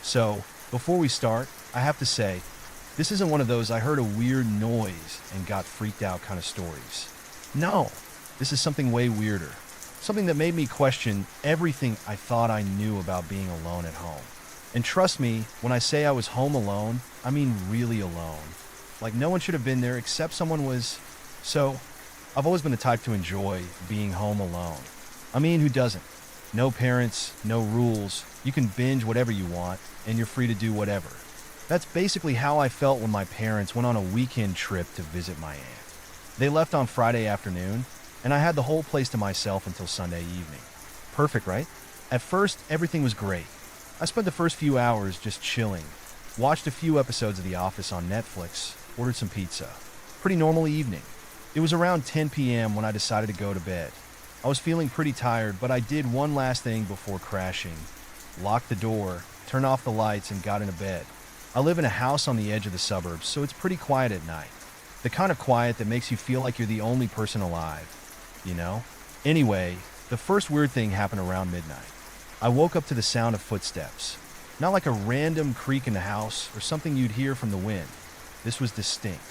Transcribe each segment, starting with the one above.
So, before we start, I have to say, this isn't one of those I heard a weird noise and got freaked out kind of stories. No, this is something way weirder. Something that made me question everything I thought I knew about being alone at home. And trust me, when I say I was home alone, I mean really alone. Like no one should have been there except someone was. So, I've always been the type to enjoy being home alone. I mean, who doesn't? No parents, no rules. You can binge whatever you want, and you're free to do whatever. That's basically how I felt when my parents went on a weekend trip to visit my aunt. They left on Friday afternoon, and I had the whole place to myself until Sunday evening. Perfect, right? At first, everything was great. I spent the first few hours just chilling, watched a few episodes of The Office on Netflix, ordered some pizza. Pretty normal evening. It was around 10 p.m. when I decided to go to bed. I was feeling pretty tired, but I did one last thing before crashing. Locked the door, turned off the lights, and got into bed. I live in a house on the edge of the suburbs, so it's pretty quiet at night. The kind of quiet that makes you feel like you're the only person alive, you know? Anyway, the first weird thing happened around midnight. I woke up to the sound of footsteps. Not like a random creak in the house or something you'd hear from the wind. This was distinct.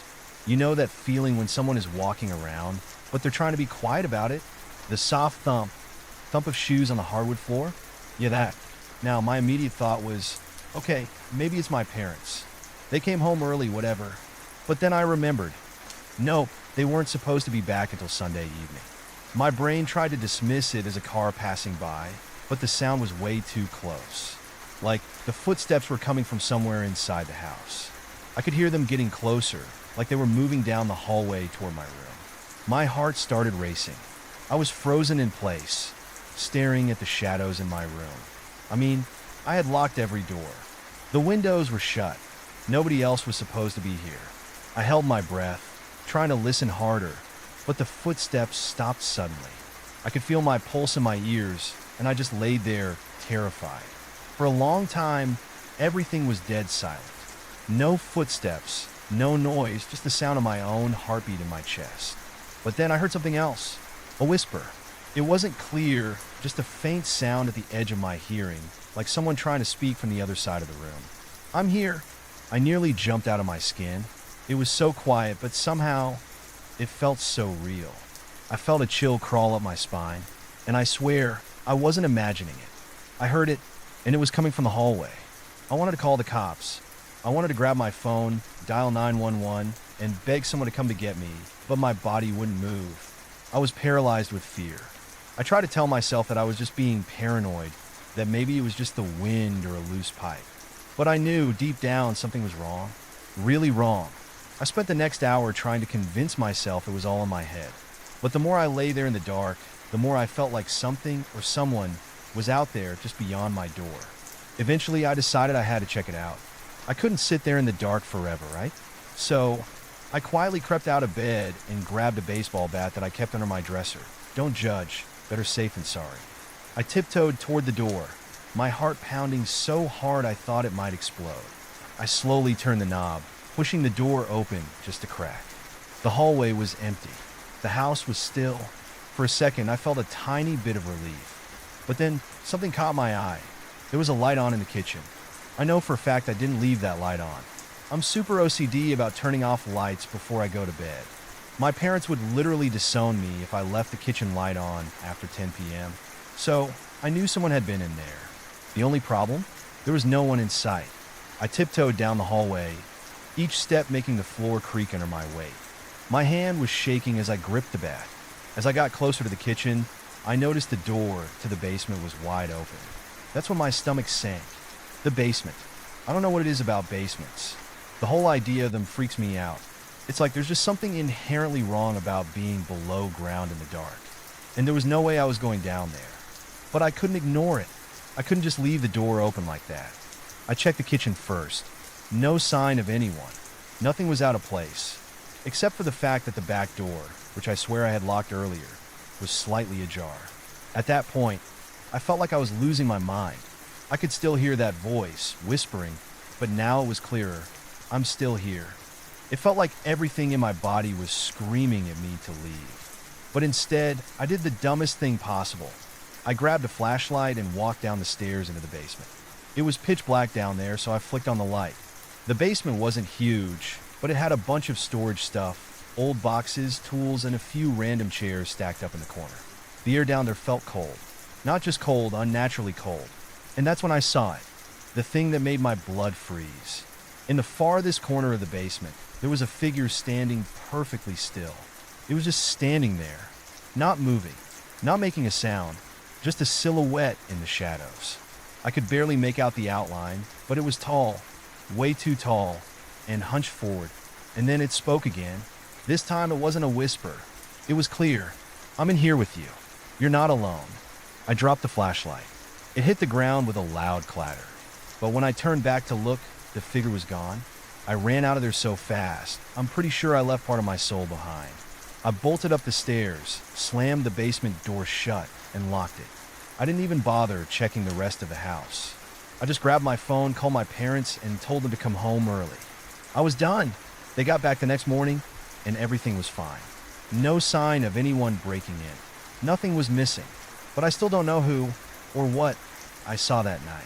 You know that feeling when someone is walking around, but they're trying to be quiet about it? The soft thump of shoes on the hardwood floor? Yeah, that. Now, my immediate thought was, okay, maybe it's my parents. They came home early, whatever. But then I remembered. Nope, they weren't supposed to be back until Sunday evening. My brain tried to dismiss it as a car passing by, but the sound was way too close. Like, the footsteps were coming from somewhere inside the house. I could hear them getting closer, like they were moving down the hallway toward my room. My heart started racing. I was frozen in place, staring at the shadows in my room. I mean, I had locked every door. The windows were shut. Nobody else was supposed to be here. I held my breath, trying to listen harder, but the footsteps stopped suddenly. I could feel my pulse in my ears, and I just laid there, terrified. For a long time, everything was dead silent. No footsteps, no noise, just the sound of my own heartbeat in my chest. But then I heard something else. A whisper. It wasn't clear, just a faint sound at the edge of my hearing, like someone trying to speak from the other side of the room. I'm here. I nearly jumped out of my skin. It was so quiet, but somehow, it felt so real. I felt a chill crawl up my spine, and I swear, I wasn't imagining it. I heard it, and it was coming from the hallway. I wanted to call the cops. I wanted to grab my phone, dial 911, and beg someone to come to get me, but my body wouldn't move. I was paralyzed with fear. I tried to tell myself that I was just being paranoid, that maybe it was just the wind or a loose pipe. But I knew deep down something was wrong. Really wrong. I spent the next hour trying to convince myself it was all in my head. But the more I lay there in the dark, the more I felt like something or someone was out there just beyond my door. Eventually, I decided I had to check it out. I couldn't sit there in the dark forever, right? So, I quietly crept out of bed and grabbed a baseball bat that I kept under my dresser. Don't judge. Better safe than sorry. I tiptoed toward the door, my heart pounding so hard I thought it might explode. I slowly turned the knob, pushing the door open just a crack. The hallway was empty. The house was still. For a second, I felt a tiny bit of relief. But then, something caught my eye. There was a light on in the kitchen. I know for a fact I didn't leave that light on. I'm super OCD about turning off lights before I go to bed. My parents would literally disown me if I left the kitchen light on after 10 p.m. So, I knew someone had been in there. The only problem? There was no one in sight. I tiptoed down the hallway, each step making the floor creak under my weight. My hand was shaking as I gripped the bat. As I got closer to the kitchen, I noticed the door to the basement was wide open. That's when my stomach sank. The basement. I don't know what it is about basements. The whole idea of them freaks me out. It's like there's just something inherently wrong about being below ground in the dark. And there was no way I was going down there. But I couldn't ignore it. I couldn't just leave the door open like that. I checked the kitchen first. No sign of anyone. Nothing was out of place. Except for the fact that the back door, which I swear I had locked earlier, was slightly ajar. At that point, I felt like I was losing my mind. I could still hear that voice, whispering, but now it was clearer. I'm still here. It felt like everything in my body was screaming at me to leave. But instead, I did the dumbest thing possible. I grabbed a flashlight and walked down the stairs into the basement. It was pitch black down there, so I flicked on the light. The basement wasn't huge, but it had a bunch of storage stuff, old boxes, tools, and a few random chairs stacked up in the corner. The air down there felt cold. Not just cold, unnaturally cold. And that's when I saw it. The thing that made my blood freeze. In the farthest corner of the basement, there was a figure standing perfectly still. It was just standing there, not moving, not making a sound, just a silhouette in the shadows. I could barely make out the outline, but it was tall, way too tall, and hunched forward. And then it spoke again. This time it wasn't a whisper. It was clear. I'm in here with you. You're not alone. I dropped the flashlight. It hit the ground with a loud clatter. But when I turned back to look, the figure was gone. I ran out of there so fast, I'm pretty sure I left part of my soul behind. I bolted up the stairs, slammed the basement door shut, and locked it. I didn't even bother checking the rest of the house. I just grabbed my phone, called my parents, and told them to come home early. I was done. They got back the next morning, and everything was fine. No sign of anyone breaking in. Nothing was missing, but I still don't know who or what I saw that night.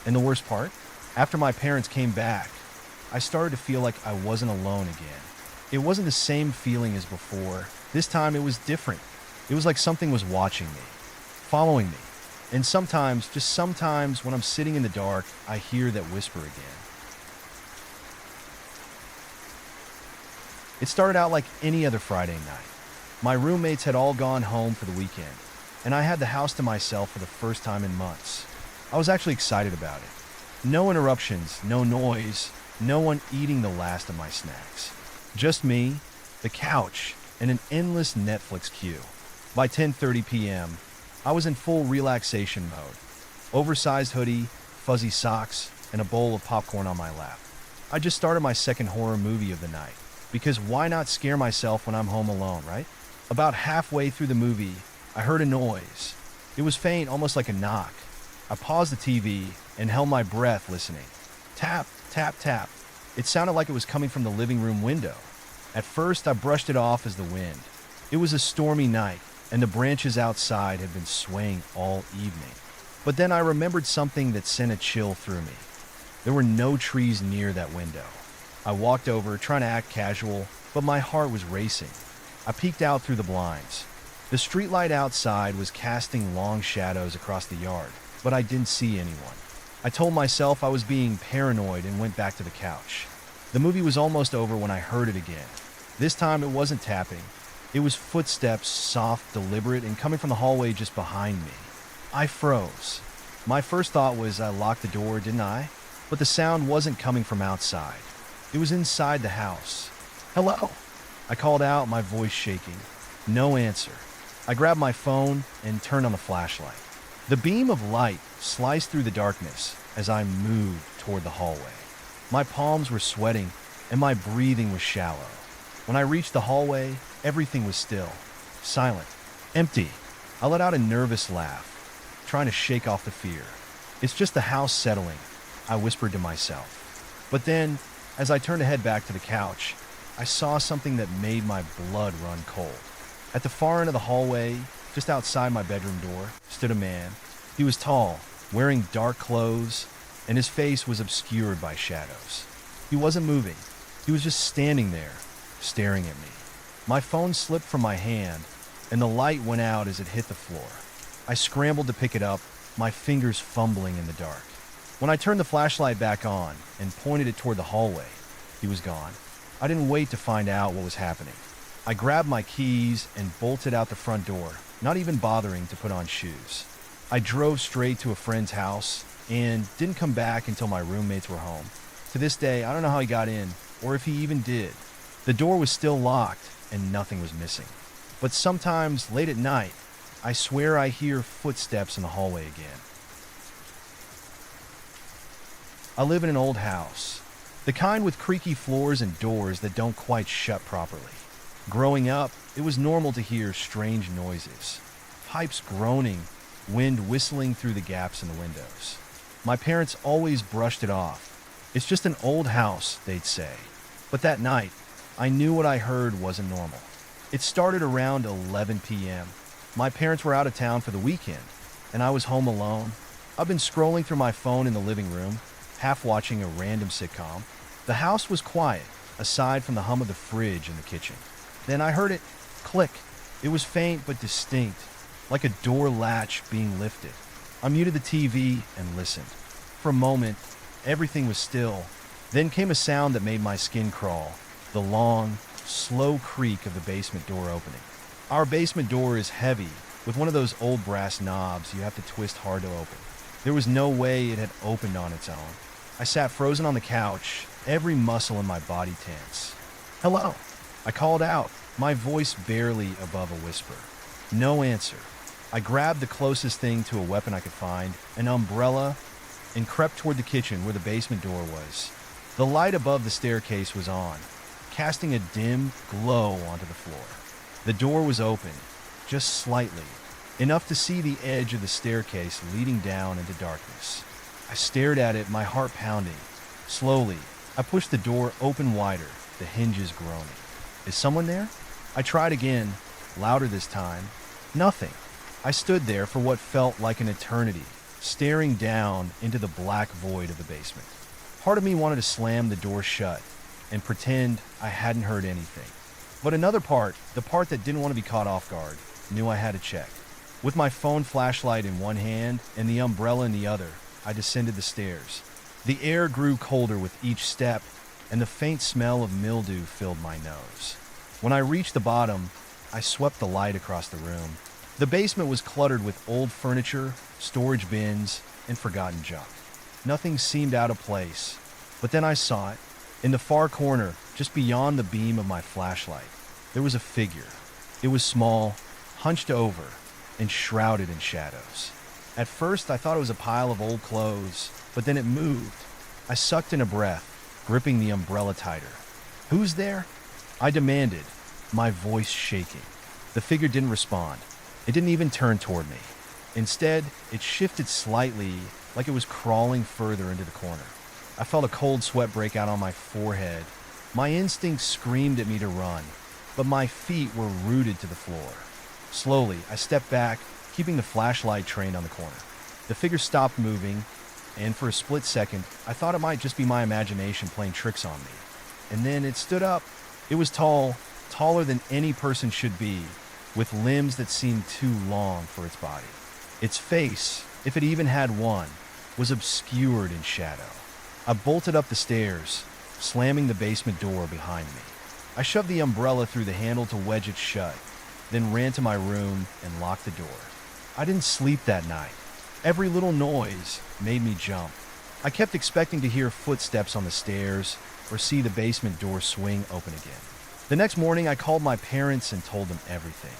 And the worst part, after my parents came back, I started to feel like I wasn't alone again. It wasn't the same feeling as before. This time it was different. It was like something was watching me, following me. And sometimes, just sometimes, when I'm sitting in the dark, I hear that whisper again. It started out like any other Friday night. My roommates had all gone home for the weekend, and I had the house to myself for the first time in months. I was actually excited about it. No interruptions, no noise, no one eating the last of my snacks. Just me, the couch, and an endless Netflix queue. By 10:30 p.m., I was in full relaxation mode. Oversized hoodie, fuzzy socks, and a bowl of popcorn on my lap. I just started my second horror movie of the night, because why not scare myself when I'm home alone, right? About halfway through the movie, I heard a noise. It was faint, almost like a knock. I paused the TV and held my breath listening. Tap, tap, tap. It sounded like it was coming from the living room window. At first, I brushed it off as the wind. It was a stormy night, and the branches outside had been swaying all evening. But then I remembered something that sent a chill through me. There were no trees near that window. I walked over, trying to act casual, but my heart was racing. I peeked out through the blinds. The streetlight outside was casting long shadows across the yard, but I didn't see anyone. I told myself I was being paranoid and went back to the couch. The movie was almost over when I heard it again. This time it wasn't tapping. It was footsteps, soft, deliberate, and coming from the hallway just behind me. I froze. My first thought was I locked the door, didn't I? But the sound wasn't coming from outside. It was inside the house. Hello? I called out, my voice shaking. No answer. I grabbed my phone and turned on the flashlight. The beam of light sliced through the darkness as I moved toward the hallway. My palms were sweating and my breathing was shallow. When I reached the hallway, everything was still, silent, empty. I let out a nervous laugh, trying to shake off the fear. It's just the house settling, I whispered to myself. But then, as I turned to head back to the couch, I saw something that made my blood run cold. At the far end of the hallway, just outside my bedroom door, stood a man. He was tall, wearing dark clothes, and his face was obscured by shadows. He wasn't moving. He was just standing there, staring at me. My phone slipped from my hand, and the light went out as it hit the floor. I scrambled to pick it up, my fingers fumbling in the dark. When I turned the flashlight back on and pointed it toward the hallway, he was gone. I didn't wait to find out what was happening. I grabbed my keys and bolted out the front door, not even bothering to put on shoes. I drove straight to a friend's house and didn't come back until my roommates were home. To this day, I don't know how he got in, or if he even did. The door was still locked and nothing was missing. But sometimes, late at night, I swear I hear footsteps in the hallway again. I live in an old house, the kind with creaky floors and doors that don't quite shut properly. Growing up, it was normal to hear strange noises. Pipes groaning, wind whistling through the gaps in the windows. My parents always brushed it off. It's just an old house, they'd say. But that night, I knew what I heard wasn't normal. It started around 11 p.m. My parents were out of town for the weekend, and I was home alone. I've been scrolling through my phone in the living room, half watching a random sitcom. The house was quiet, aside from the hum of the fridge in the kitchen. Then I heard it click. It was faint but distinct, like a door latch being lifted. I muted the TV and listened. For a moment, everything was still. Then came a sound that made my skin crawl, the long, slow creak of the basement door opening. Our basement door is heavy, with one of those old brass knobs you have to twist hard to open. There was no way it had opened on its own. I sat frozen on the couch, every muscle in my body tense. "Hello," I called out, my voice barely above a whisper. No answer. I grabbed the closest thing to a weapon I could find, an umbrella, and crept toward the kitchen where the basement door was. The light above the staircase was on, casting a dim glow onto the floor. The door was open, just slightly, enough to see the edge of the staircase leading down into darkness. I stared at it, my heart pounding. Slowly, I pushed the door open wider, the hinges groaning. Is someone there? I tried again, louder this time. Nothing. I stood there for what felt like an eternity, staring down into the black void of the basement. Part of me wanted to slam the door shut and pretend I hadn't heard anything. But another part, the part that didn't want to be caught off guard, knew I had to check. With my phone flashlight in one hand and the umbrella in the other, I descended the stairs. The air grew colder with each step, and the faint smell of mildew filled my nose. When I reached the bottom, I swept the light across the room. The basement was cluttered with old furniture, storage bins, and forgotten junk. Nothing seemed out of place, but then I saw it. In the far corner, just beyond the beam of my flashlight, there was a figure. It was small, hunched over, and shrouded in shadows. At first, I thought it was a pile of old clothes, but then it moved. I sucked in a breath, gripping the umbrella tighter. "Who's there?" I demanded, my voice shaking. The figure didn't respond. It didn't even turn toward me. Instead, it shifted slightly, like it was crawling further into the corner. I felt a cold sweat break out on my forehead. My instincts screamed at me to run, but my feet were rooted to the floor. Slowly, I stepped back, keeping the flashlight trained on the corner. The figure stopped moving, and for a split second, I thought it might just be my imagination playing tricks on me. And then it stood up. It was tall, taller than any person should be, with limbs that seemed too long for its body. Its face, if it even had one, was obscured in shadow. I bolted up the stairs, slamming the basement door behind me. I shoved the umbrella through the handle to wedge it shut, then ran to my room and locked the door. I didn't sleep that night. Every little noise made me jump. I kept expecting to hear footsteps on the stairs or see the basement door swing open again. The next morning, I called my parents and told them everything.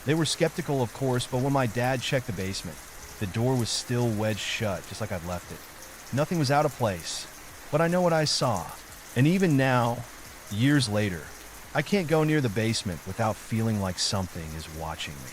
They were skeptical, of course, but when my dad checked the basement, the door was still wedged shut, just like I'd left it. Nothing was out of place, but I know what I saw. And even now, years later, I can't go near the basement without feeling like something is watching me.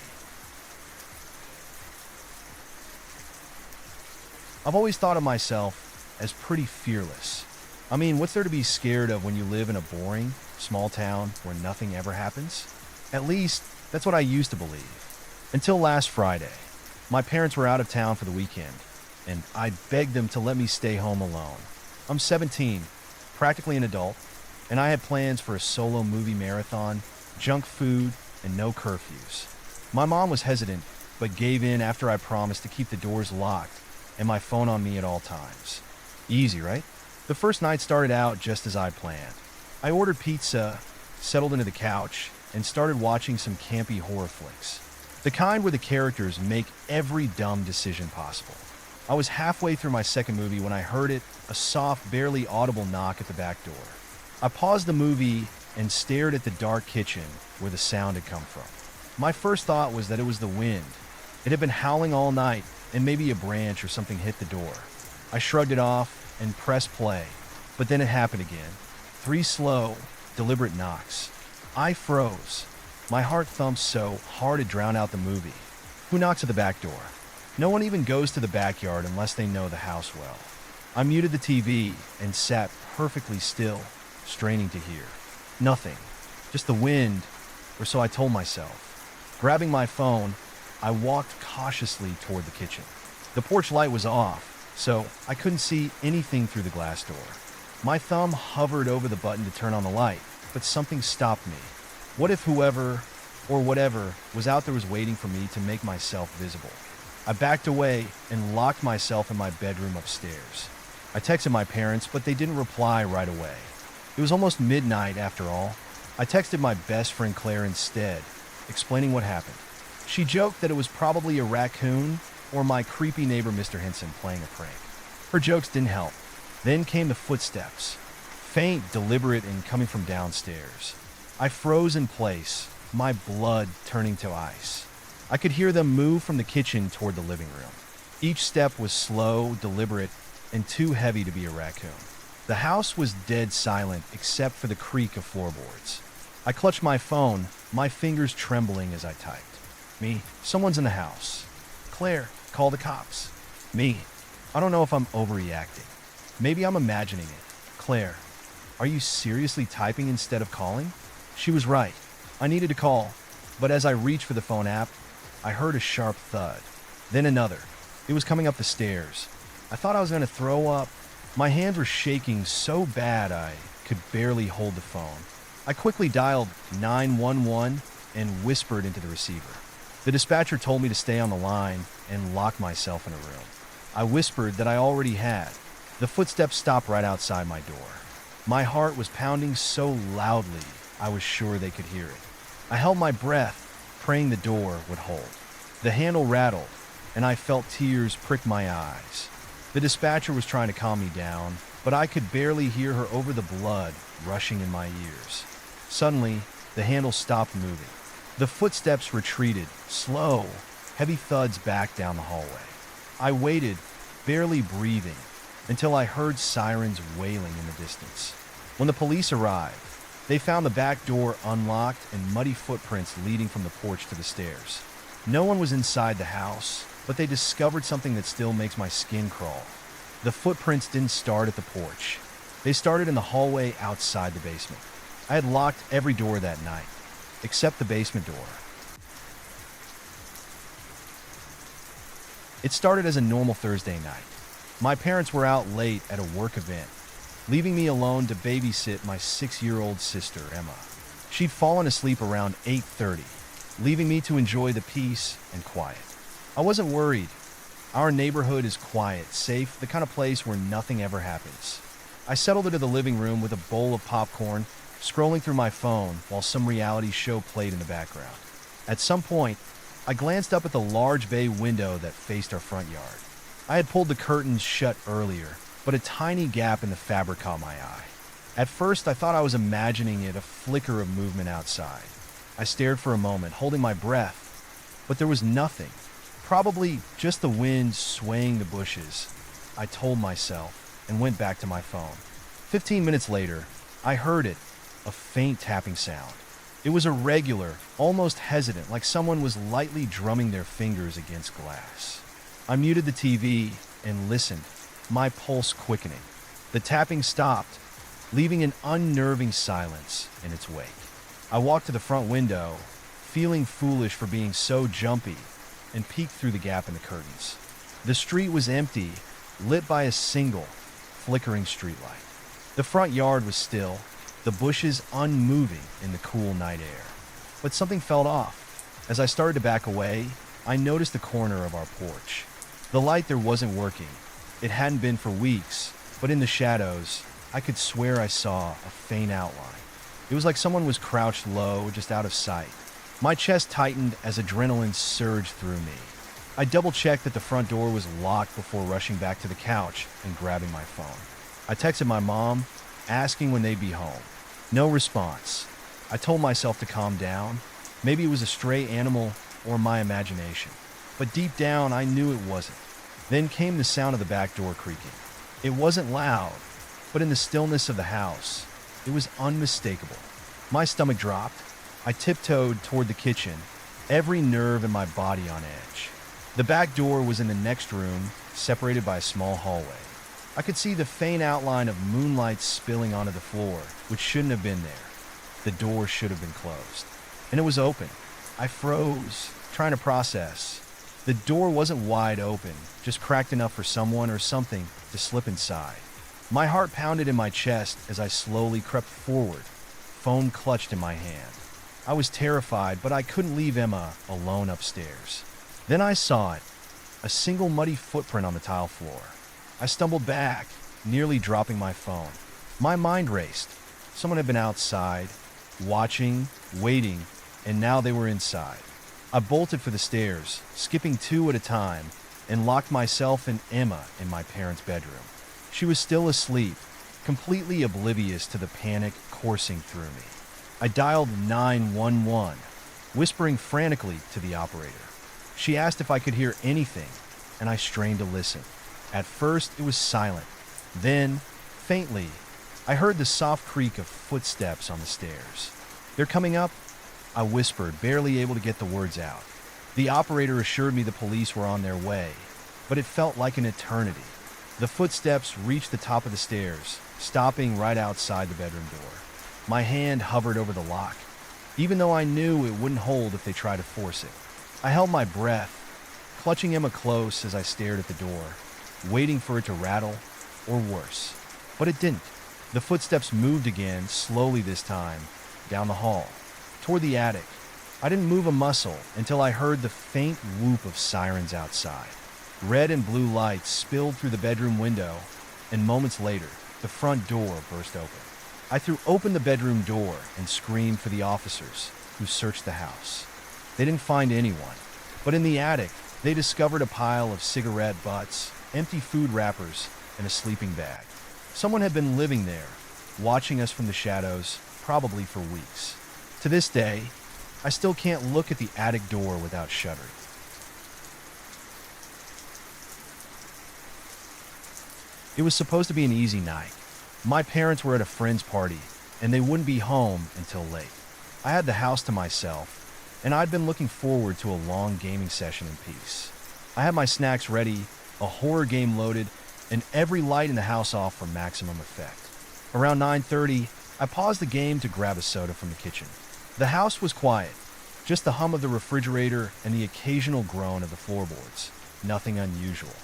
I've always thought of myself as pretty fearless. I mean, what's there to be scared of when you live in a boring, small town where nothing ever happens? At least, that's what I used to believe. Until last Friday. My parents were out of town for the weekend, and I begged them to let me stay home alone. I'm 17, practically an adult, and I had plans for a solo movie marathon, junk food, and no curfews. My mom was hesitant, but gave in after I promised to keep the doors locked and my phone on me at all times. Easy, right? The first night started out just as I planned. I ordered pizza, settled into the couch, and started watching some campy horror flicks. The kind where the characters make every dumb decision possible. I was halfway through my second movie when I heard it, a soft, barely audible knock at the back door. I paused the movie and stared at the dark kitchen where the sound had come from. My first thought was that it was the wind. It had been howling all night, and maybe a branch or something hit the door. I shrugged it off and pressed play, but then it happened again. 3 slow, deliberate knocks. I froze. My heart thumped so hard it drowned out the movie. Who knocks at the back door? No one even goes to the backyard unless they know the house well. I muted the TV and sat perfectly still, straining to hear. Nothing. Just the wind, or so I told myself. Grabbing my phone, I walked cautiously toward the kitchen. The porch light was off, so I couldn't see anything through the glass door. My thumb hovered over the button to turn on the light, but something stopped me. What if whoever, or whatever, was out there was waiting for me to make myself visible? I backed away and locked myself in my bedroom upstairs. I texted my parents, but they didn't reply right away. It was almost midnight after all. I texted my best friend Claire instead, explaining what happened. She joked that it was probably a raccoon or my creepy neighbor Mr. Henson playing a prank. Her jokes didn't help. Then came the footsteps, faint, deliberate, and coming from downstairs. I froze in place, my blood turning to ice. I could hear them move from the kitchen toward the living room. Each step was slow, deliberate, and too heavy to be a raccoon. The house was dead silent except for the creak of floorboards. I clutched my phone, my fingers trembling as I typed. Me, someone's in the house. Claire, call the cops. Me, I don't know if I'm overreacting. Maybe I'm imagining it. Claire, are you seriously typing instead of calling? She was right. I needed to call, but as I reached for the phone app, I heard a sharp thud. Then another. It was coming up the stairs. I thought I was going to throw up. My hands were shaking so bad I could barely hold the phone. I quickly dialed 911 and whispered into the receiver. The dispatcher told me to stay on the line and lock myself in a room. I whispered that I already had. The footsteps stopped right outside my door. My heart was pounding so loudly I was sure they could hear it. I held my breath, praying the door would hold. The handle rattled, and I felt tears prick my eyes. The dispatcher was trying to calm me down, but I could barely hear her over the blood rushing in my ears. Suddenly, the handle stopped moving. The footsteps retreated, slow, heavy thuds back down the hallway. I waited, barely breathing, until I heard sirens wailing in the distance. When the police arrived, they found the back door unlocked and muddy footprints leading from the porch to the stairs. No one was inside the house, but they discovered something that still makes my skin crawl. The footprints didn't start at the porch. They started in the hallway outside the basement. I had locked every door that night, except the basement door. It started as a normal Thursday night. My parents were out late at a work event, leaving me alone to babysit my 6-year-old sister, Emma. She'd fallen asleep around 8:30, leaving me to enjoy the peace and quiet. I wasn't worried. Our neighborhood is quiet, safe, the kind of place where nothing ever happens. I settled into the living room with a bowl of popcorn, scrolling through my phone while some reality show played in the background. At some point, I glanced up at the large bay window that faced our front yard. I had pulled the curtains shut earlier, but a tiny gap in the fabric caught my eye. At first, I thought I was imagining it, a flicker of movement outside. I stared for a moment, holding my breath, but there was nothing. Probably just the wind swaying the bushes, I told myself, and went back to my phone. 15 minutes later, I heard it, a faint tapping sound. It was irregular, almost hesitant, like someone was lightly drumming their fingers against glass. I muted the TV and listened, my pulse quickening. The tapping stopped, leaving an unnerving silence in its wake. I walked to the front window, feeling foolish for being so jumpy, and peeked through the gap in the curtains. The street was empty, lit by a single, flickering streetlight. The front yard was still, the bushes unmoving in the cool night air. But something felt off. As I started to back away, I noticed the corner of our porch. The light there wasn't working. It hadn't been for weeks, but in the shadows, I could swear I saw a faint outline. It was like someone was crouched low, just out of sight. My chest tightened as adrenaline surged through me. I double-checked that the front door was locked before rushing back to the couch and grabbing my phone. I texted my mom, asking when they'd be home. No response. I told myself to calm down. Maybe it was a stray animal or my imagination. But deep down, I knew it wasn't. Then came the sound of the back door creaking. It wasn't loud, but in the stillness of the house, it was unmistakable. My stomach dropped. I tiptoed toward the kitchen, every nerve in my body on edge. The back door was in the next room, separated by a small hallway. I could see the faint outline of moonlight spilling onto the floor, which shouldn't have been there. The door should have been closed. And it was open. I froze, trying to process. The door wasn't wide open, just cracked enough for someone or something to slip inside. My heart pounded in my chest as I slowly crept forward, phone clutched in my hand. I was terrified, but I couldn't leave Emma alone upstairs. Then I saw it, a single muddy footprint on the tile floor. I stumbled back, nearly dropping my phone. My mind raced. Someone had been outside, watching, waiting, and now they were inside. I bolted for the stairs, skipping 2 at a time, and locked myself and Emma in my parents' bedroom. She was still asleep, completely oblivious to the panic coursing through me. I dialed 911, whispering frantically to the operator. She asked if I could hear anything, and I strained to listen. At first, it was silent. Then, faintly, I heard the soft creak of footsteps on the stairs. "They're coming up," I whispered, barely able to get the words out. The operator assured me the police were on their way, but it felt like an eternity. The footsteps reached the top of the stairs, stopping right outside the bedroom door. My hand hovered over the lock, even though I knew it wouldn't hold if they tried to force it. I held my breath, clutching Emma close as I stared at the door, waiting for it to rattle, or worse. But it didn't. The footsteps moved again, slowly this time, down the hall, toward the attic. I didn't move a muscle until I heard the faint whoop of sirens outside. Red and blue lights spilled through the bedroom window, and moments later, the front door burst open. I threw open the bedroom door and screamed for the officers, who searched the house. They didn't find anyone, but in the attic, they discovered a pile of cigarette butts, empty food wrappers, and a sleeping bag. Someone had been living there, watching us from the shadows, probably for weeks. To this day, I still can't look at the attic door without shuddering. It was supposed to be an easy night. My parents were at a friend's party, and they wouldn't be home until late. I had the house to myself, and I'd been looking forward to a long gaming session in peace. I had my snacks ready, a horror game loaded, and every light in the house off for maximum effect. Around 9:30, I paused the game to grab a soda from the kitchen. The house was quiet, just the hum of the refrigerator and the occasional groan of the floorboards. Nothing unusual.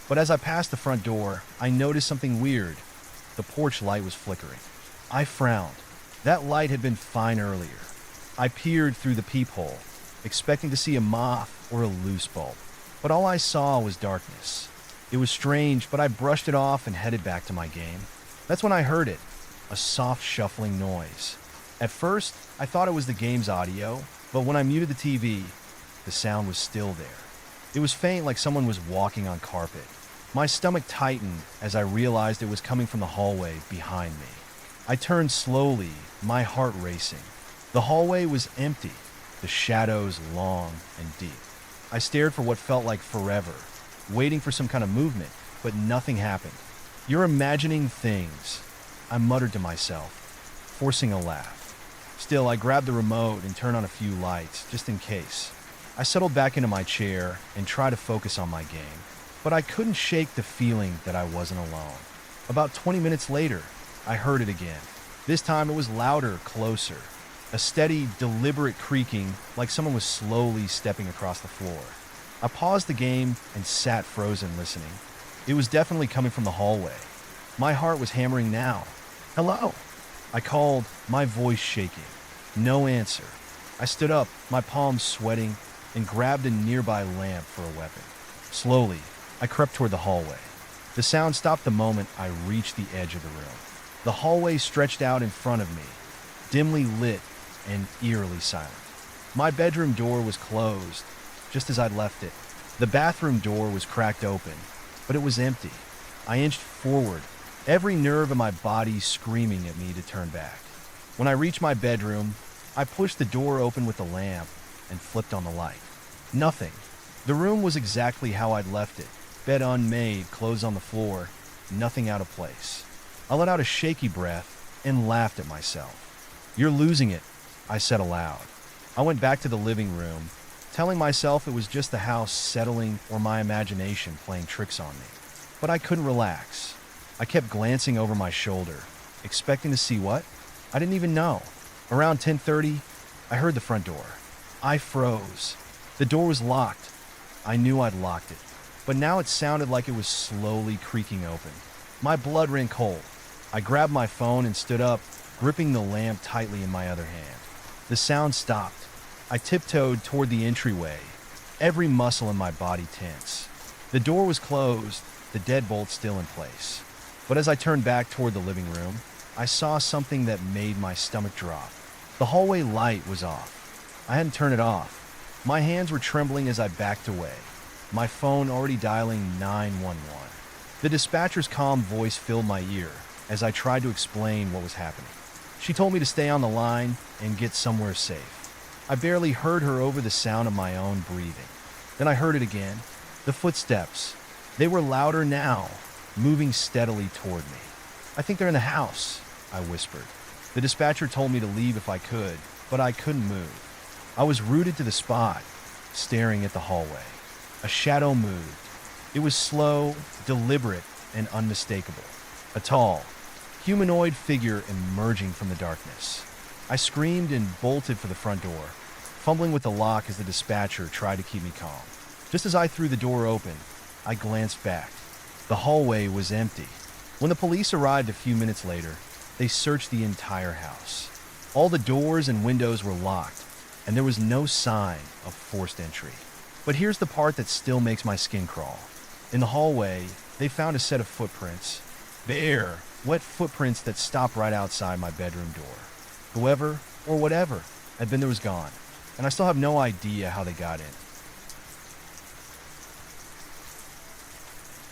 But as I passed the front door, I noticed something weird. The porch light was flickering. I frowned. That light had been fine earlier. I peered through the peephole, expecting to see a moth or a loose bulb. But all I saw was darkness. It was strange, but I brushed it off and headed back to my game. That's when I heard it, a soft shuffling noise. At first, I thought it was the game's audio, but when I muted the TV, the sound was still there. It was faint, like someone was walking on carpet. My stomach tightened as I realized it was coming from the hallway behind me. I turned slowly, my heart racing. The hallway was empty, the shadows long and deep. I stared for what felt like forever, waiting for some kind of movement, but nothing happened. "You're imagining things," I muttered to myself, forcing a laugh. Still, I grabbed the remote and turned on a few lights, just in case. I settled back into my chair and tried to focus on my game, but I couldn't shake the feeling that I wasn't alone. About 20 minutes later, I heard it again. This time it was louder, closer. A steady, deliberate creaking, like someone was slowly stepping across the floor. I paused the game and sat frozen listening. It was definitely coming from the hallway. My heart was hammering now. "Hello?" I called, my voice shaking. No answer. I stood up, my palms sweating, and grabbed a nearby lamp for a weapon. Slowly, I crept toward the hallway. The sound stopped the moment I reached the edge of the room. The hallway stretched out in front of me, dimly lit and eerily silent. My bedroom door was closed, just as I'd left it. The bathroom door was cracked open, but it was empty. I inched forward, every nerve in my body screaming at me to turn back. When I reached my bedroom, I pushed the door open with the lamp and flipped on the light. Nothing. The room was exactly how I'd left it. Bed unmade, clothes on the floor, nothing out of place. I let out a shaky breath and laughed at myself. "You're losing it," I said aloud. I went back to the living room, telling myself it was just the house settling or my imagination playing tricks on me. But I couldn't relax. I kept glancing over my shoulder, expecting to see what? I didn't even know. Around 10:30, I heard the front door. I froze. The door was locked. I knew I'd locked it, but now it sounded like it was slowly creaking open. My blood ran cold. I grabbed my phone and stood up, gripping the lamp tightly in my other hand. The sound stopped. I tiptoed toward the entryway, every muscle in my body tense. The door was closed, the deadbolt still in place. But as I turned back toward the living room, I saw something that made my stomach drop. The hallway light was off. I hadn't turned it off. My hands were trembling as I backed away, my phone already dialing 911. The dispatcher's calm voice filled my ear as I tried to explain what was happening. She told me to stay on the line and get somewhere safe. I barely heard her over the sound of my own breathing. Then I heard it again. The footsteps. They were louder now, moving steadily toward me. "I think they're in the house," I whispered. The dispatcher told me to leave if I could, but I couldn't move. I was rooted to the spot, staring at the hallway. A shadow moved. It was slow, deliberate, and unmistakable. A tall, humanoid figure emerging from the darkness. I screamed and bolted for the front door, fumbling with the lock as the dispatcher tried to keep me calm. Just as I threw the door open, I glanced back. The hallway was empty. When the police arrived a few minutes later, they searched the entire house. All the doors and windows were locked, and there was no sign of forced entry. But here's the part that still makes my skin crawl. In the hallway, they found a set of footprints. Bare, wet footprints that stopped right outside my bedroom door. Whoever, or whatever, had been there was gone, and I still have no idea how they got in.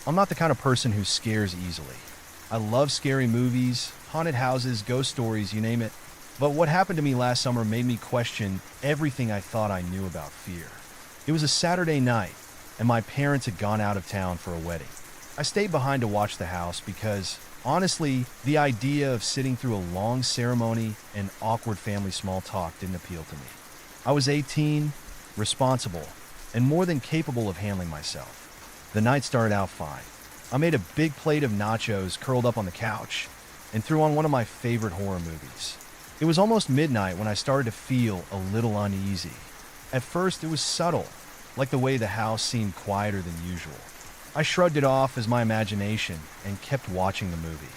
I'm not the kind of person who scares easily. I love scary movies, haunted houses, ghost stories, you name it. But what happened to me last summer made me question everything I thought I knew about fear. It was a Saturday night, and my parents had gone out of town for a wedding. I stayed behind to watch the house because, honestly, the idea of sitting through a long ceremony and awkward family small talk didn't appeal to me. I was 18, responsible, and more than capable of handling myself. The night started out fine. I made a big plate of nachos curled up on the couch and threw on one of my favorite horror movies. It was almost midnight when I started to feel a little uneasy. At first, it was subtle, like the way the house seemed quieter than usual. I shrugged it off as my imagination and kept watching the movie.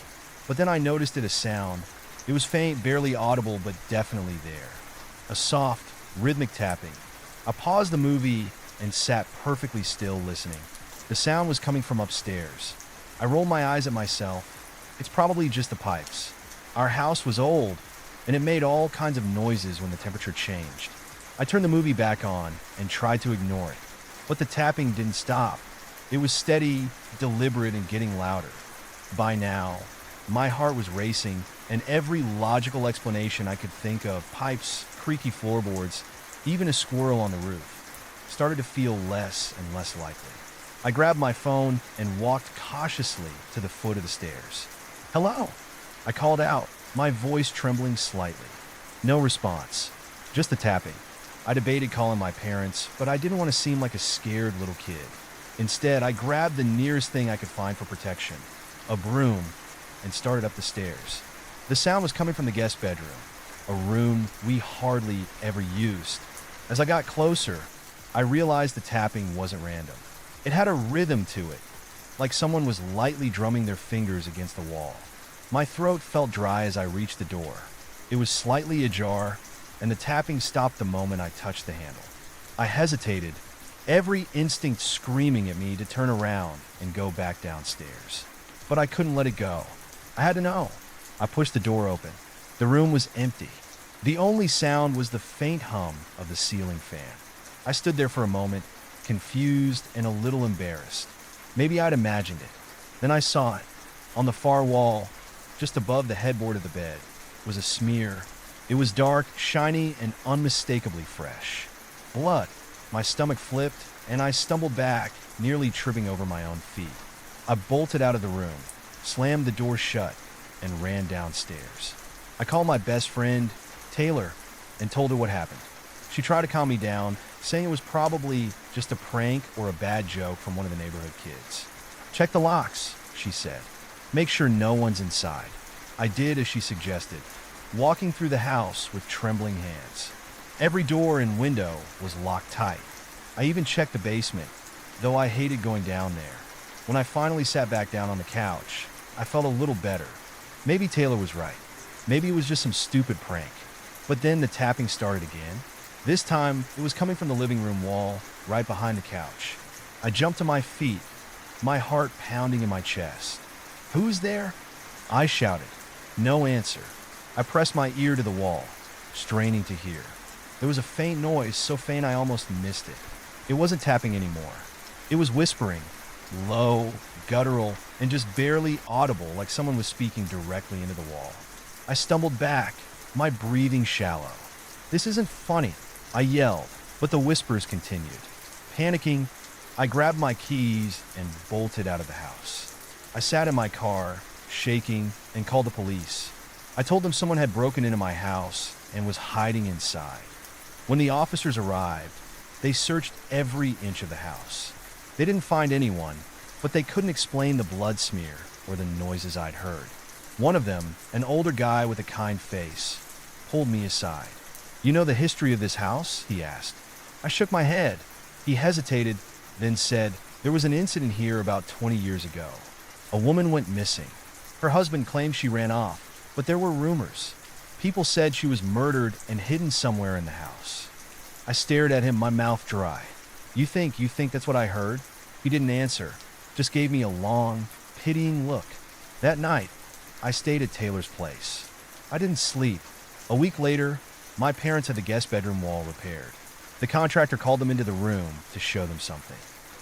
But then I noticed a sound. It was faint, barely audible, but definitely there. A soft, rhythmic tapping. I paused the movie and sat perfectly still listening. The sound was coming from upstairs. I rolled my eyes at myself. It's probably just the pipes. Our house was old, and it made all kinds of noises when the temperature changed. I turned the movie back on and tried to ignore it, but the tapping didn't stop. It was steady, deliberate, and getting louder. By now, my heart was racing, and every logical explanation I could think of, pipes, creaky floorboards, even a squirrel on the roof, started to feel less and less likely. I grabbed my phone and walked cautiously to the foot of the stairs. "Hello?" I called out, my voice trembling slightly. No response, just the tapping. I debated calling my parents, but I didn't want to seem like a scared little kid. Instead, I grabbed the nearest thing I could find for protection, a broom, and started up the stairs. The sound was coming from the guest bedroom, a room we hardly ever used. As I got closer, I realized the tapping wasn't random. It had a rhythm to it, like someone was lightly drumming their fingers against the wall. My throat felt dry as I reached the door. It was slightly ajar, and the tapping stopped the moment I touched the handle. I hesitated, every instinct screaming at me to turn around and go back downstairs. But I couldn't let it go. I had to know. I pushed the door open. The room was empty. The only sound was the faint hum of the ceiling fan. I stood there for a moment, confused and a little embarrassed. Maybe I'd imagined it. Then I saw it. On the far wall, just above the headboard of the bed, was a smear. It was dark, shiny, and unmistakably fresh. Blood. My stomach flipped, and I stumbled back, nearly tripping over my own feet. I bolted out of the room, slammed the door shut, and ran downstairs. I called my best friend, Taylor, and told her what happened. She tried to calm me down, saying it was probably just a prank or a bad joke from one of the neighborhood kids. "Check the locks," she said. "Make sure no one's inside." I did as she suggested, walking through the house with trembling hands. Every door and window was locked tight. I even checked the basement, though I hated going down there. When I finally sat back down on the couch, I felt a little better. Maybe Taylor was right. Maybe it was just some stupid prank. But then the tapping started again. This time, it was coming from the living room wall, right behind the couch. I jumped to my feet, my heart pounding in my chest. "Who's there?" I shouted. No answer. I pressed my ear to the wall, straining to hear. There was a faint noise, so faint I almost missed it. It wasn't tapping anymore. It was whispering, low, guttural, and just barely audible, like someone was speaking directly into the wall. I stumbled back, my breathing shallow. "This isn't funny," I yelled, but the whispers continued. Panicking, I grabbed my keys and bolted out of the house. I sat in my car, shaking, and called the police. I told them someone had broken into my house and was hiding inside. When the officers arrived, they searched every inch of the house. They didn't find anyone, but they couldn't explain the blood smear or the noises I'd heard. One of them, an older guy with a kind face, pulled me aside. "You know the history of this house?" he asked. I shook my head. He hesitated, then said, "There was an incident here about 20 years ago. A woman went missing. Her husband claimed she ran off, but there were rumors. People said she was murdered and hidden somewhere in the house." I stared at him, my mouth dry. You think that's what I heard?" He didn't answer, just gave me a long, pitying look. That night, I stayed at Taylor's place. I didn't sleep. A week later, my parents had the guest bedroom wall repaired. The contractor called them into the room to show them something.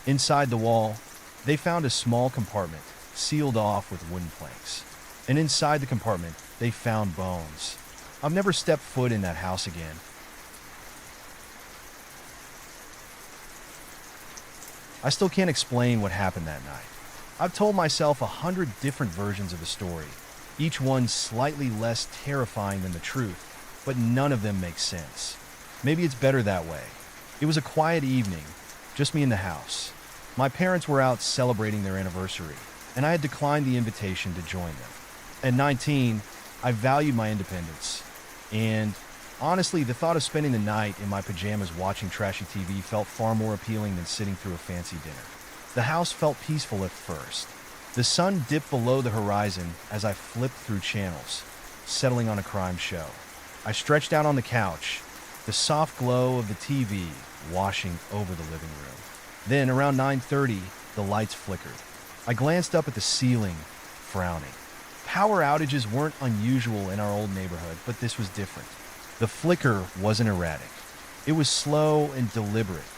Inside the wall, they found a small compartment, sealed off with wooden planks. And inside the compartment, they found bones. I've never stepped foot in that house again. I still can't explain what happened that night. I've told myself 100 different versions of the story, each one slightly less terrifying than the truth, but none of them make sense. Maybe it's better that way. It was a quiet evening, just me in the house. My parents were out celebrating their anniversary, and I had declined the invitation to join them. At 19, I valued my independence, and honestly, the thought of spending the night in my pajamas watching trashy TV felt far more appealing than sitting through a fancy dinner. The house felt peaceful at first. The sun dipped below the horizon as I flipped through channels, settling on a crime show. I stretched out on the couch, the soft glow of the TV washing over the living room. Then, around 9:30, the lights flickered. I glanced up at the ceiling, frowning. Power outages weren't unusual in our old neighborhood, but this was different. The flicker wasn't erratic. It was slow and deliberate,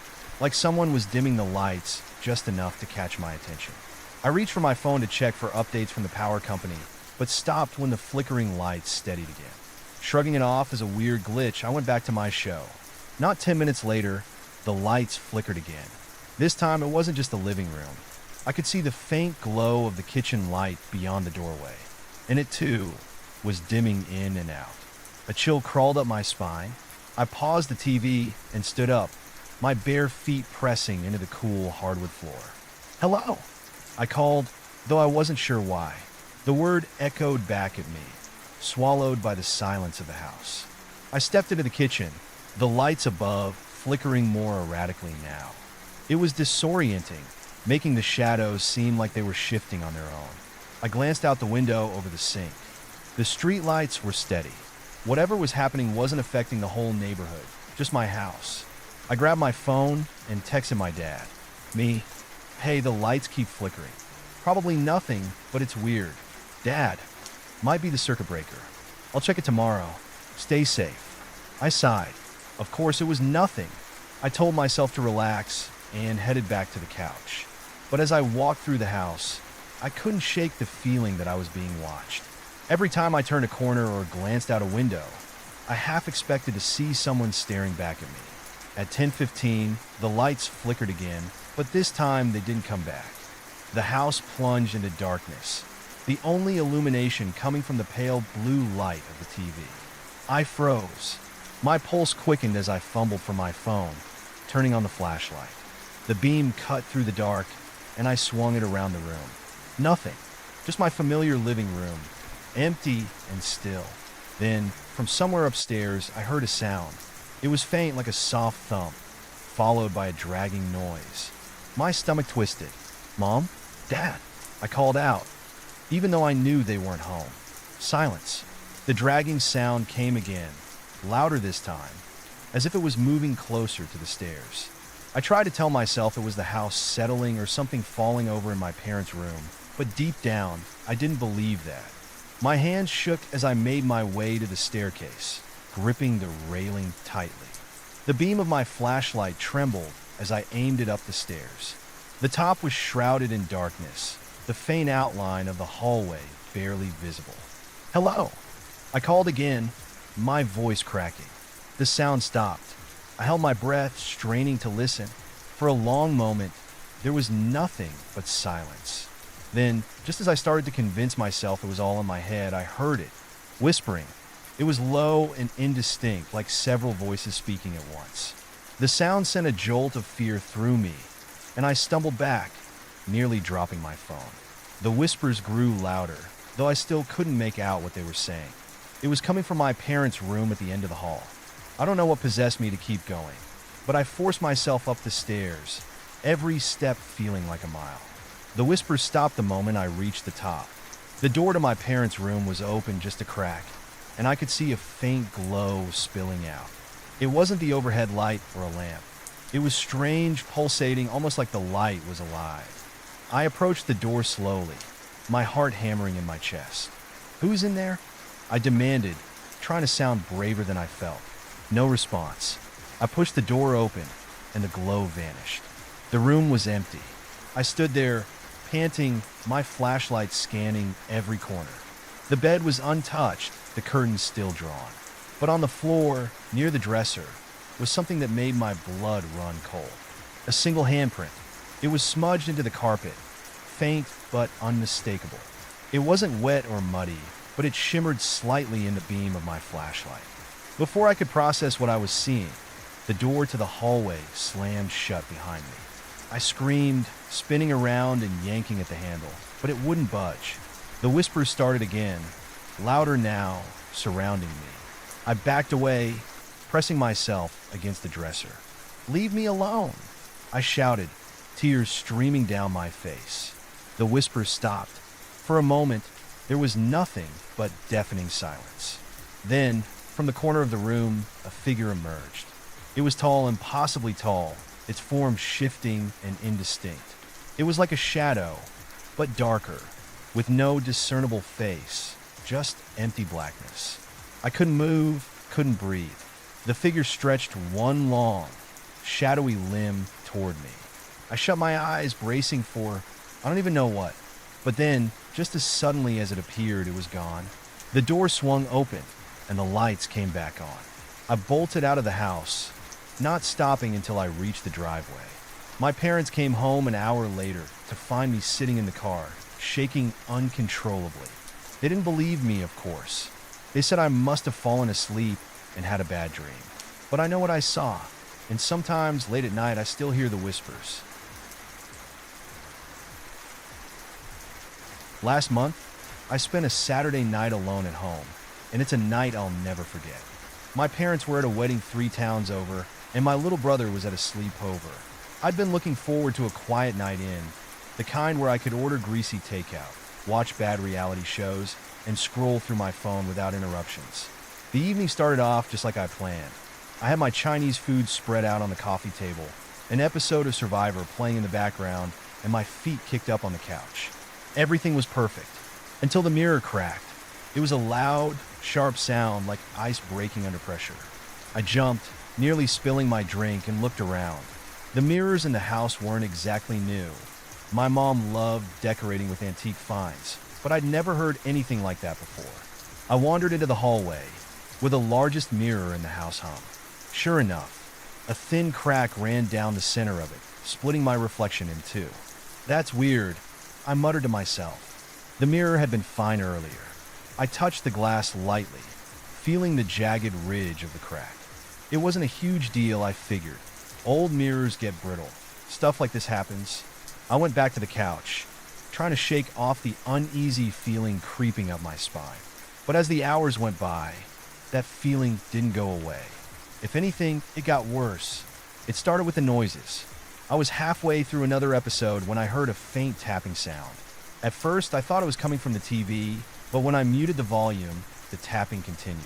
like someone was dimming the lights just enough to catch my attention. I reached for my phone to check for updates from the power company, but stopped when the flickering lights steadied again. Shrugging it off as a weird glitch, I went back to my show. Not 10 minutes later, the lights flickered again. This time, it wasn't just the living room. I could see the faint glow of the kitchen light beyond the doorway, and it too was dimming in and out. A chill crawled up my spine. I paused the TV and stood up, my bare feet pressing into the cool hardwood floor. "Hello," I called, though I wasn't sure why. The word echoed back at me, swallowed by the silence of the house. I stepped into the kitchen, the lights above flickering more erratically now. It was disorienting, making the shadows seem like they were shifting on their own. I glanced out the window over the sink. The street lights were steady. Whatever was happening wasn't affecting the whole neighborhood, just my house. I grabbed my phone and texted my dad. Me, "Hey, the lights keep flickering. Probably nothing, but it's weird. Dad, might be the circuit breaker. I'll check it tomorrow. Stay safe." I sighed. Of course, it was nothing. I told myself to relax and headed back to the couch. But as I walked through the house, I couldn't shake the feeling that I was being watched. Every time I turned a corner or glanced out a window, I half expected to see someone staring back at me. At 10:15, the lights flickered again, but this time they didn't come back. The house plunged into darkness, the only illumination coming from the pale blue light of the TV. I froze. My pulse quickened as I fumbled for my phone, turning on the flashlight. The beam cut through the dark, and I swung it around the room. Nothing, just my familiar living room, empty and still. Then, from somewhere upstairs, I heard a sound. It was faint, like a soft thump, followed by a dragging noise. My stomach twisted. "Mom? Dad?" I called out, even though I knew they weren't home. Silence. The dragging sound came again, louder this time, as if it was moving closer to the stairs. I tried to tell myself it was the house settling or something falling over in my parents' room, but deep down, I didn't believe that. My hands shook as I made my way to the staircase, gripping the railing tightly. The beam of my flashlight trembled as I aimed it up the stairs. The top was shrouded in darkness, the faint outline of the hallway barely visible. "Hello!" I called again, my voice cracking. The sound stopped. I held my breath, straining to listen. For a long moment, there was nothing but silence. Then, just as I started to convince myself it was all in my head, I heard it, whispering. It was low and indistinct, like several voices speaking at once. The sound sent a jolt of fear through me, and I stumbled back, nearly dropping my phone. The whispers grew louder, though I still couldn't make out what they were saying. It was coming from my parents' room at the end of the hall. I don't know what possessed me to keep going, but I forced myself up the stairs, every step feeling like a mile. The whispers stopped the moment I reached the top. The door to my parents' room was open just a crack, and I could see a faint glow spilling out. It wasn't the overhead light or a lamp. It was strange, pulsating, almost like the light was alive. I approached the door slowly, my heart hammering in my chest. "Who's in there?" I demanded, trying to sound braver than I felt. No response. I pushed the door open, and the glow vanished. The room was empty. I stood there, panting, my flashlight scanning every corner. The bed was untouched, the curtains still drawn. But on the floor, near the dresser, was something that made my blood run cold. A single handprint. It was smudged into the carpet, faint but unmistakable. It wasn't wet or muddy, but it shimmered slightly in the beam of my flashlight. Before I could process what I was seeing, the door to the hallway slammed shut behind me. I screamed, spinning around and yanking at the handle, but it wouldn't budge. The whispers started again, louder now, surrounding me. I backed away, pressing myself against the dresser. "Leave me alone!" I shouted, tears streaming down my face. The whispers stopped. For a moment, there was nothing but deafening silence. Then, from the corner of the room, a figure emerged. It was tall, impossibly tall, its form shifting and indistinct. It was like a shadow, but darker, with no discernible face, just empty blackness. I couldn't move, couldn't breathe. The figure stretched one long, shadowy limb toward me. I shut my eyes, bracing for I don't even know what. But then, just as suddenly as it appeared, it was gone. The door swung open, and the lights came back on. I bolted out of the house, not stopping until I reached the driveway. My parents came home an hour later to find me sitting in the car, shaking uncontrollably. They didn't believe me, of course. They said I must have fallen asleep and had a bad dream. But I know what I saw, and sometimes late at night I still hear the whispers. Last month, I spent a Saturday night alone at home, and it's a night I'll never forget. My parents were at a wedding 3 towns over, and my little brother was at a sleepover. I'd been looking forward to a quiet night in, the kind where I could order greasy takeout, watch bad reality shows, and scroll through my phone without interruptions. The evening started off just like I planned. I had my Chinese food spread out on the coffee table, an episode of Survivor playing in the background, and my feet kicked up on the couch. Everything was perfect, until the mirror cracked. It was a loud, sharp sound like ice breaking under pressure. I jumped, nearly spilling my drink, and looked around. The mirrors in the house weren't exactly new. My mom loved decorating with antique finds, but I'd never heard anything like that before. I wandered into the hallway, where the largest mirror in the house hung. Sure enough, a thin crack ran down the center of it, splitting my reflection in two. "That's weird," I muttered to myself. The mirror had been fine earlier. I touched the glass lightly, feeling the jagged ridge of the crack. It wasn't a huge deal, I figured. Old mirrors get brittle. Stuff like this happens. I went back to the couch, trying to shake off the uneasy feeling creeping up my spine. But as the hours went by, that feeling didn't go away. If anything, it got worse. It started with the noises. I was halfway through another episode when I heard a faint tapping sound. At first, I thought it was coming from the TV, but when I muted the volume, the tapping continued.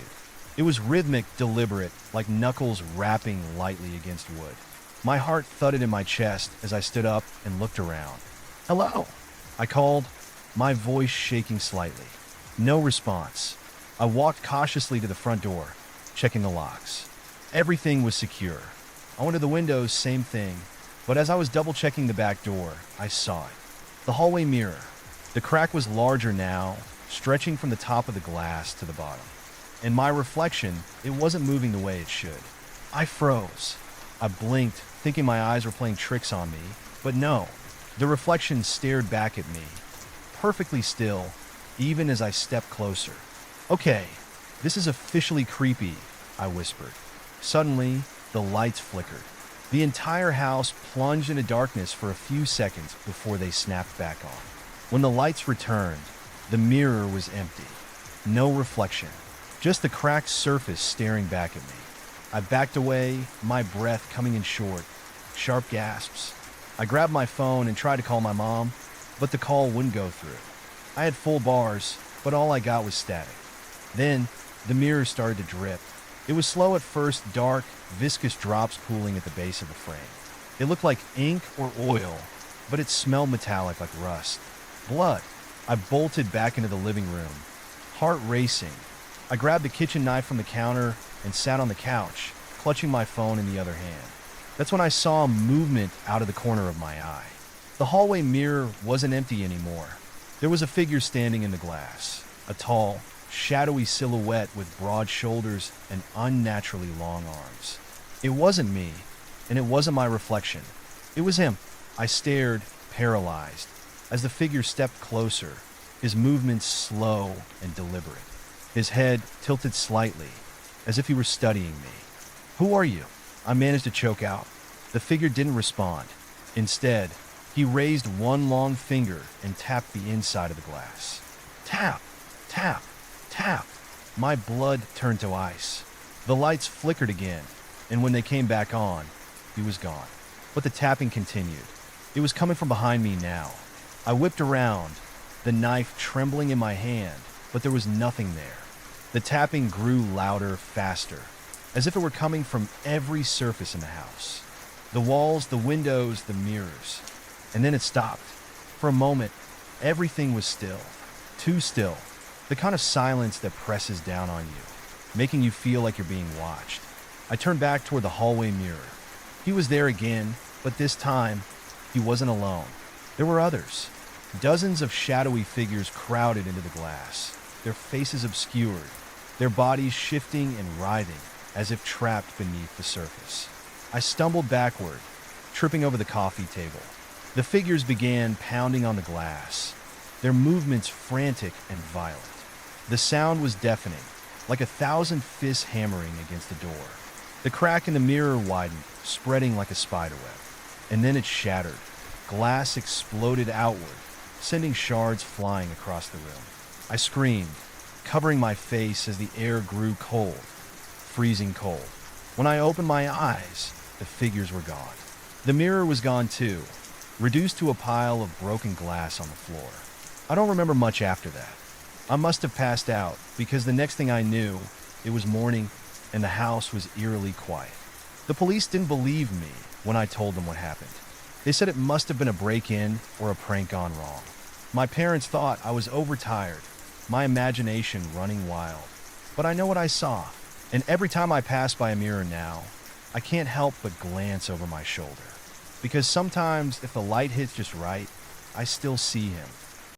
It was rhythmic, deliberate, like knuckles rapping lightly against wood. My heart thudded in my chest as I stood up and looked around. "Hello," I called, my voice shaking slightly. No response. I walked cautiously to the front door, checking the locks. Everything was secure. I went to the windows, same thing, but as I was double-checking the back door, I saw it. The hallway mirror. The crack was larger now, stretching from the top of the glass to the bottom. In my reflection, it wasn't moving the way it should. I froze. I blinked, thinking my eyes were playing tricks on me, but no. The reflection stared back at me, perfectly still, even as I stepped closer. "Okay, this is officially creepy," I whispered. Suddenly, the lights flickered. The entire house plunged into darkness for a few seconds before they snapped back on. When the lights returned, the mirror was empty. No reflection. Just the cracked surface staring back at me. I backed away, my breath coming in short, sharp gasps. I grabbed my phone and tried to call my mom, but the call wouldn't go through. I had full bars, but all I got was static. Then, the mirror started to drip. It was slow at first, dark, viscous drops pooling at the base of the frame. It looked like ink or oil, but it smelled metallic like rust. Blood. I bolted back into the living room, heart racing. I grabbed the kitchen knife from the counter and sat on the couch, clutching my phone in the other hand. That's when I saw movement out of the corner of my eye. The hallway mirror wasn't empty anymore. There was a figure standing in the glass, a tall, shadowy silhouette with broad shoulders and unnaturally long arms. It wasn't me, and it wasn't my reflection. It was him. I stared, paralyzed, as the figure stepped closer, his movements slow and deliberate. His head tilted slightly, as if he were studying me. "Who are you?" I managed to choke out. The figure didn't respond. Instead, he raised one long finger and tapped the inside of the glass. Tap, tap, tap. My blood turned to ice. The lights flickered again, and when they came back on, he was gone. But the tapping continued. It was coming from behind me now. I whipped around, the knife trembling in my hand, but there was nothing there. The tapping grew louder, faster, as if it were coming from every surface in the house. The walls, the windows, the mirrors. And then it stopped. For a moment, everything was still. Too still. The kind of silence that presses down on you, making you feel like you're being watched. I turned back toward the hallway mirror. He was there again, but this time, he wasn't alone. There were others. Dozens of shadowy figures crowded into the glass, their faces obscured, their bodies shifting and writhing as if trapped beneath the surface. I stumbled backward, tripping over the coffee table. The figures began pounding on the glass, their movements frantic and violent. The sound was deafening, like 1,000 fists hammering against the door. The crack in the mirror widened, spreading like a spiderweb. And then it shattered. Glass exploded outward, sending shards flying across the room. I screamed, covering my face as the air grew cold, freezing cold. When I opened my eyes, the figures were gone. The mirror was gone too, reduced to a pile of broken glass on the floor. I don't remember much after that. I must have passed out, because the next thing I knew, it was morning and the house was eerily quiet. The police didn't believe me when I told them what happened. They said it must have been a break-in or a prank gone wrong. My parents thought I was overtired, my imagination running wild. But I know what I saw, and every time I pass by a mirror now, I can't help but glance over my shoulder. Because sometimes, if the light hits just right, I still see him.